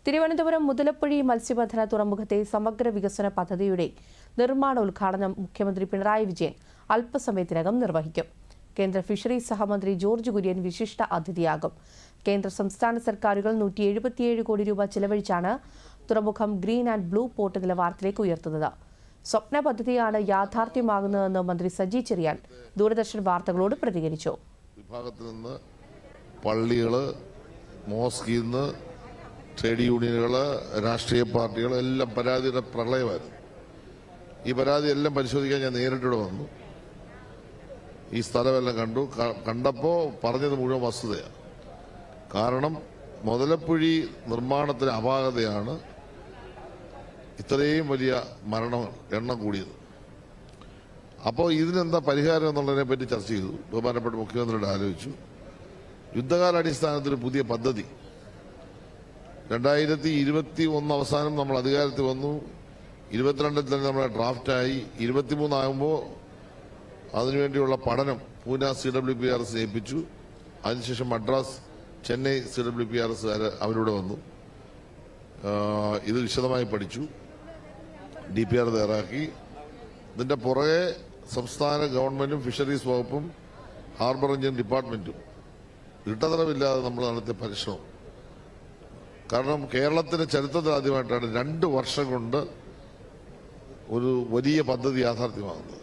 തിരുവനന്തപുരം മുതലപ്പുഴി മത്സ്യബന്ധന തുറമുഖത്തെ സമഗ്ര വികസന പദ്ധതിയുടെ നിർമ്മാണ ഉദ്ഘാടനം മുഖ്യമന്ത്രി പിണറായി വിജയൻ അല്പസമയത്തിനകം നിർവഹിക്കും. കേന്ദ്ര ഫിഷറീസ് സഹമന്ത്രി ജോർജ് കുര്യൻ വിശിഷ്ട അതിഥിയാകും. കേന്ദ്ര സംസ്ഥാന സർക്കാരുകൾ 177 കോടി രൂപ ചെലവഴിച്ചാണ് തുറമുഖം ഗ്രീൻ ആൻഡ് ബ്ലൂ പോർട്ട് നിലവാരത്തിലേക്ക് ഉയർത്തുന്നത്. സ്വപ്ന പദ്ധതിയാണ് യാഥാർത്ഥ്യമാകുന്നതെന്ന് മന്ത്രി സജി ചെറിയാൻ ദൂരദർശൻ വാർത്തകളോട് പ്രതികരിച്ചു. ട്രേഡ് യൂണിയനുകൾ, രാഷ്ട്രീയ പാർട്ടികൾ എല്ലാം പരാതിയുടെ പ്രളയമായിരുന്നു. ഈ പരാതി എല്ലാം പരിശോധിക്കാൻ ഞാൻ നേരിട്ടിവിടെ വന്നു. ഈ സ്ഥലമെല്ലാം കണ്ടപ്പോൾ പറഞ്ഞത് മുഴുവൻ വസ്തുതയാണ്. കാരണം മുതലപ്പുഴി നിർമ്മാണത്തിന് അപാകതയാണ് ഇത്രയും വലിയ എണ്ണം കൂടിയത്. അപ്പോൾ ഇതിനെന്താ പരിഹാരം എന്നുള്ളതിനെ പറ്റി ചർച്ച ചെയ്തു. ബഹുമാനപ്പെട്ട മുഖ്യമന്ത്രിയോട് ആലോചിച്ചു. യുദ്ധകാലാടിസ്ഥാനത്തിൽ പുതിയ പദ്ധതി 2021 അവസാനം നമ്മൾ അധികാരത്തിൽ വന്നു. 22 തന്നെ നമ്മുടെ ഡ്രാഫ്റ്റായി. 23 ആകുമ്പോൾ അതിനുവേണ്ടിയുള്ള പഠനം പൂന CWPRS ഏൽപ്പിച്ചു. അതിനുശേഷം മദ്രാസ്, ചെന്നൈ CWPRS അവരിവിടെ വന്നു. ഇത് വിശദമായി പഠിച്ചു, DPR തയ്യാറാക്കി. ഇതിന്റെ പുറകെ സംസ്ഥാന ഗവൺമെന്റും ഫിഷറീസ് വകുപ്പും ഹാർബർ എഞ്ചിൻ ഡിപ്പാർട്ട്മെന്റും ഇടതടവില്ലാതെ നമ്മൾ നടത്തിയ പരിശ്രമം. കാരണം കേരളത്തിന്റെ ചരിത്രത്തിൽ ആദ്യമായിട്ടാണ് 2 വർഷം കൊണ്ട് ഒരു വലിയ പദ്ധതി യാഥാർത്ഥ്യമാകുന്നത്.